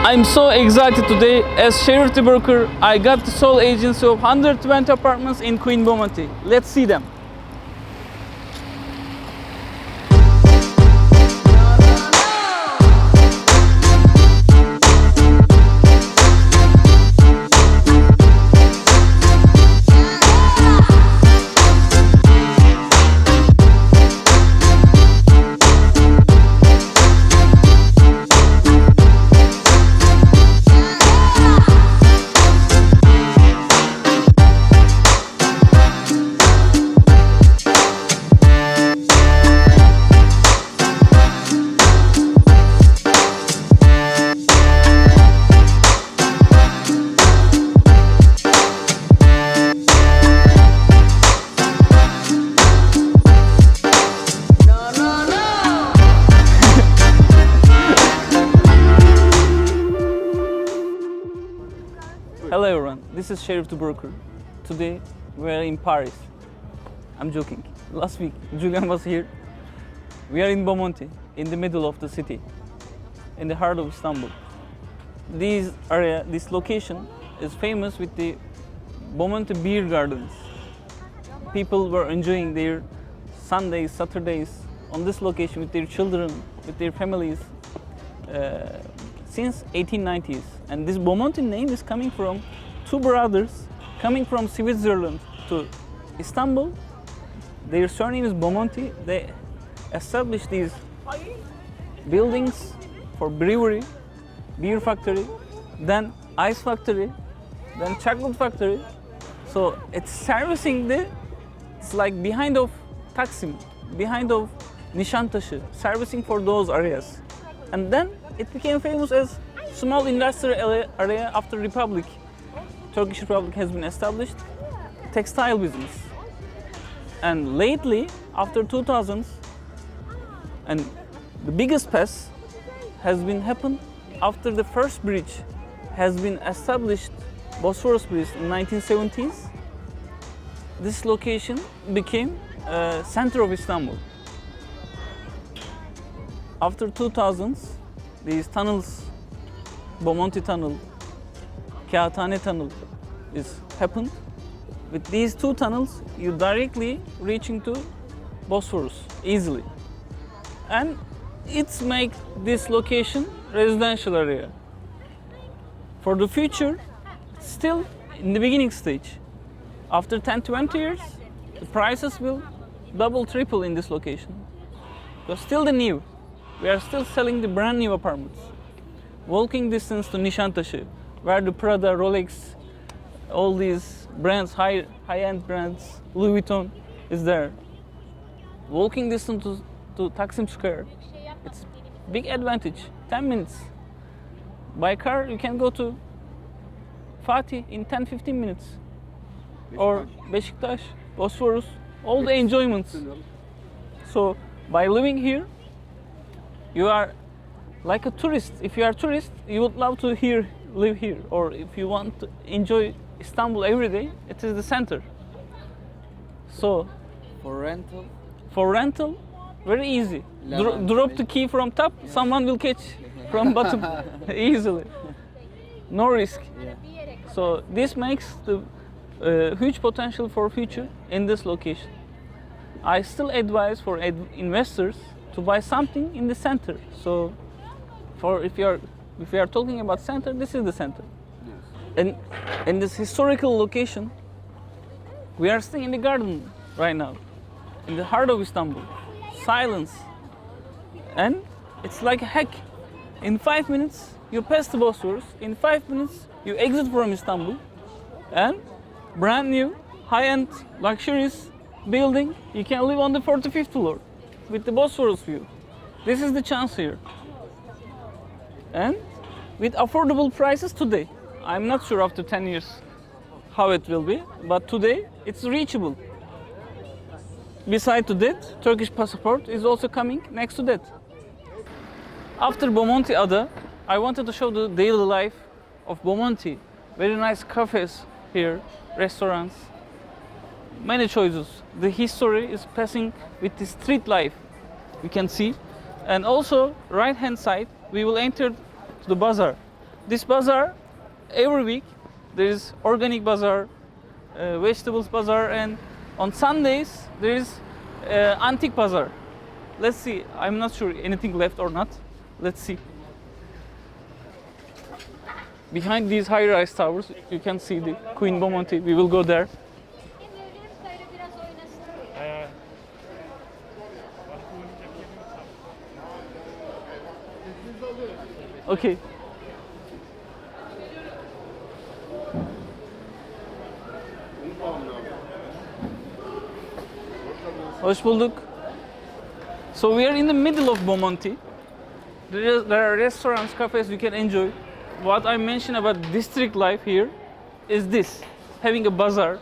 I'm so excited today. As charity broker, I got the sole agency of 120 apartments in Queen Bomonti. Let's see them. Hello everyone, this is Sheriff the Broker. Today we are in Paris. I'm joking. Last week Julian was here. We are in Bomonti, in the middle of the city, in the heart of Istanbul. This location is famous with the Bomonti beer gardens. People were enjoying their Sundays, Saturdays on this location with their children, with their families. Since 1890s, and this Bomonti name is coming from two brothers coming from Switzerland to Istanbul. Their surname is Bomonti. They established these buildings for brewery, beer factory, then ice factory, then chocolate factory. So it's servicing it's like behind of Taksim, behind of Nişantaşı, servicing for those areas. And then it became famous as small industrial area after Republic. Turkish Republic has been established, textile business. And lately, after 2000s, and the biggest pass has been happened after the first bridge has been established, Bosphorus Bridge in 1970s. This location became center of Istanbul. After 2000s, these tunnels, Bomonti Tunnel, Kağıthane Tunnel is happened. With these two tunnels, you directly reaching to Bosphorus easily. And it's make this location residential area. For the future, still in the beginning stage. After 10-20 years, the prices will double, triple in this location. Because still the new. We are still selling the brand new apartments. Walking distance to Nişantaşı, where the Prada, Rolex, all these brands, high-end brands, Louis Vuitton is there. Walking distance to Taksim Square, it's big advantage. 10 minutes. By car, you can go to Fatih in 10-15 minutes. Or Beşiktaş, Bosphorus, all the enjoyments. So by living here, you are like a tourist. If you are a tourist, you would love to live here. Or if you want to enjoy Istanbul every day, it is the center. So For rental? for rental, very easy. Drop the key from top, someone will catch from bottom easily. No risk. Yeah. So this makes the huge potential for future in this location. I still advise for investors to buy something in the center. So if we are talking about center, this is the center. Yes. And in this historical location, we are staying in the garden right now, in the heart of Istanbul. Silence. And it's like a hack. In 5 minutes, you pass the Bosphorus. In 5 minutes, you exit from Istanbul. And brand new, high-end, luxurious building, you can live on the 45th floor with the Bosphorus view. This is the chance here. And with affordable prices today. I'm not sure after 10 years how it will be, but today it's reachable. Beside to that, Turkish passport is also coming next to that. After Bomonti Ada, I wanted to show the daily life of Bomonti. Very nice cafes here, restaurants, many choices. The history is passing with the street life, you can see. And also, right hand side, we will enter to the bazaar. This bazaar, every week there is organic bazaar, vegetables bazaar, and on Sundays there is antique bazaar. Let's see. I'm not sure anything left or not. Let's see. Behind these high-rise towers, you can see the Queen Bomonti. We will go there. Okay. Hoş bulduk. So we are in the middle of Bomonti. There are restaurants, cafes you can enjoy. What I mentioned about district life here is this: having a bazaar.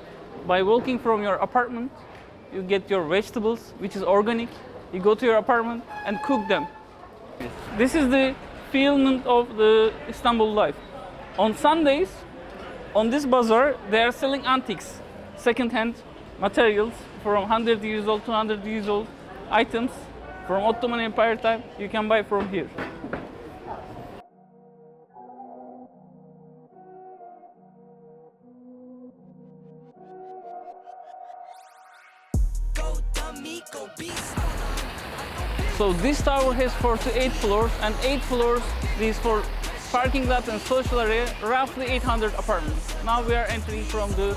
By walking from your apartment, you get your vegetables, which is organic. You go to your apartment and cook them. This is the feeling of the Istanbul life. On Sundays, on this bazaar, they are selling antiques, second-hand materials from 100 years old, 200 years old items from Ottoman Empire time. You can buy from here. So this tower has 48 floors, and 8 floors these for parking lot and social area, roughly 800 apartments. Now we are entering from the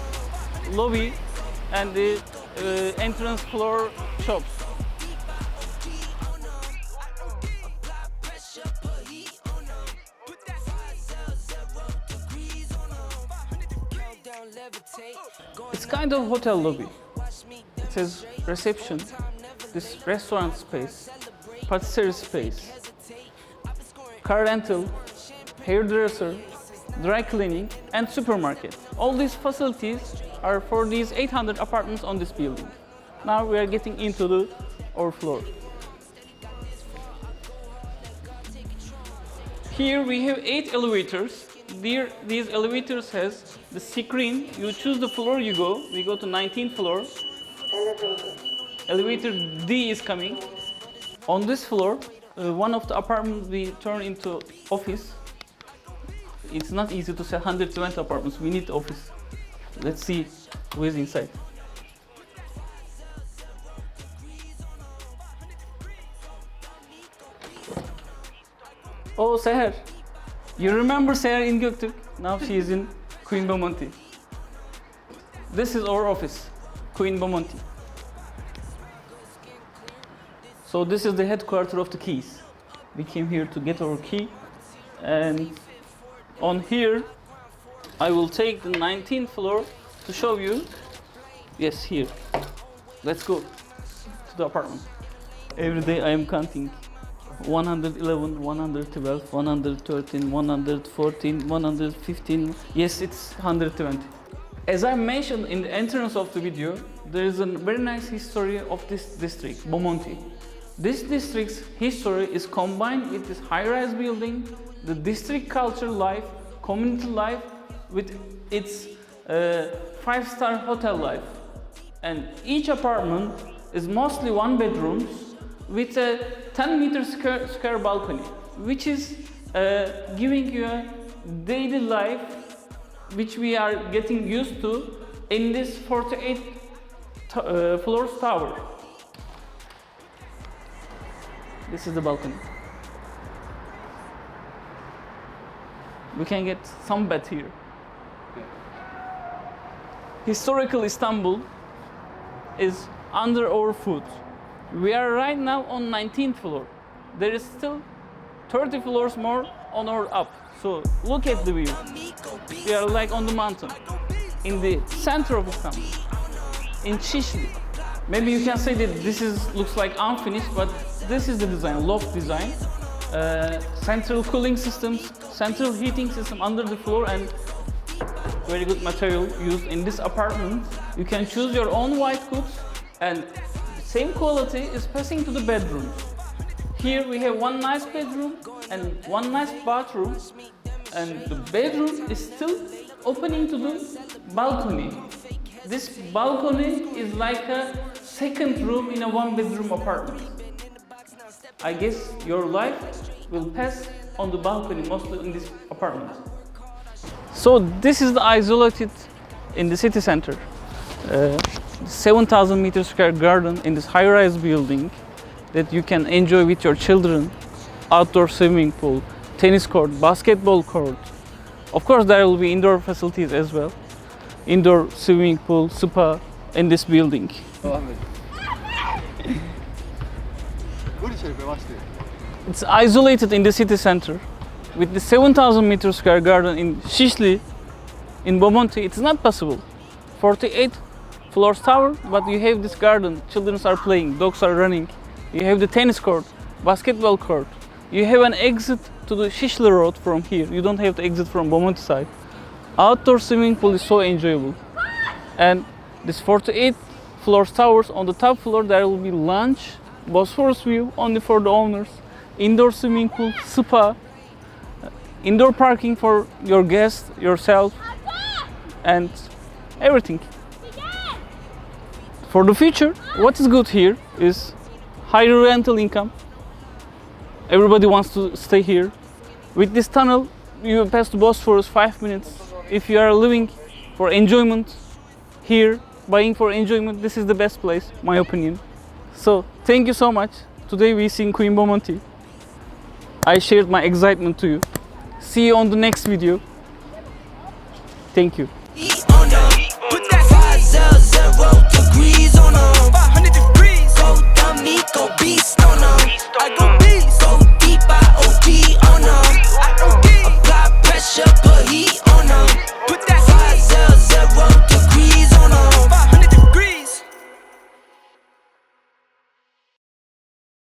lobby and the entrance floor shops. It's kind of hotel lobby. It says reception, this restaurant space, patisserie space, car rental, hairdresser, dry cleaning, and supermarket. All these facilities are for these 800 apartments on this building. Now we are getting into our floor. Here we have 8 elevators. These elevators has the screen. You choose the floor you go. We go to 19th floor. Elevator D is coming. On this floor, one of the apartments we turn into office. It's not easy to sell 120 apartments. We need office. Let's see who is inside. Oh, Seher. You remember Seher in Göktürk? Now she is in Queen Bomonti. This is our office, Queen Bomonti. So this is the headquarters of the keys. We came here to get our key, and on here I will take the 19th floor to show you. Yes, here. Let's go to the apartment. Every day I am counting 111, 112, 113, 114, 115. Yes, it's 120. As I mentioned in the entrance of the video, there is a very nice history of this district, Bomonti. This district's history is combined with this high-rise building, the district culture life, community life, with its 5-star hotel life. And each apartment is mostly one bedrooms with a 10-meter square balcony, which is giving you a daily life which we are getting used to in this 48 floors tower. This is the balcony. We can get some bed here. Historical Istanbul is under our foot. We are right now on 19th floor. There is still 30 floors more on our up. So look at the view. We are like on the mountain, in the center of Istanbul, in Sisli. Maybe you can say that this looks like unfinished, but this is the design, loft design. Central cooling systems, central heating system under the floor, and very good material used in this apartment. You can choose your own white goods, and same quality is passing to the bedrooms. Here we have one nice bedroom and one nice bathroom, and the bedroom is still opening to the balcony. This balcony is like a second room in a one-bedroom apartment. I guess your life will pass on the balcony, mostly in this apartment. So this is the isolated in the city center. 7,000 meter square garden in this high-rise building that you can enjoy with your children. Outdoor swimming pool, tennis court, basketball court. Of course, there will be indoor facilities as well. Indoor swimming pool, spa in this building. It's isolated in the city center. With the 7,000 meter square garden in Sisli, in Bomonti, it's not possible. 48 floors tower, but you have this garden. Children are playing, dogs are running. You have the tennis court, basketball court. You have an exit to the Sisli road from here. You don't have to exit from Bomonti side. Outdoor swimming pool is so enjoyable. And this 48 floors towers, on the top floor there will be lunch, Bosphorus view only for the owners, indoor swimming pool, spa, indoor parking for your guests, yourself, and everything. For the future, what is good here is higher rental income. Everybody wants to stay here. With this tunnel, you pass the Bosphorus 5 minutes. If you are living for enjoyment here, buying for enjoyment, this is the best place, my opinion. So, thank you so much. Today we seen Queen Bomonti. I shared my excitement to you. See you on the next video. Thank you. Put that 500 degrees on 'em. 500 degrees. Go dummy, go beast on 'em. I go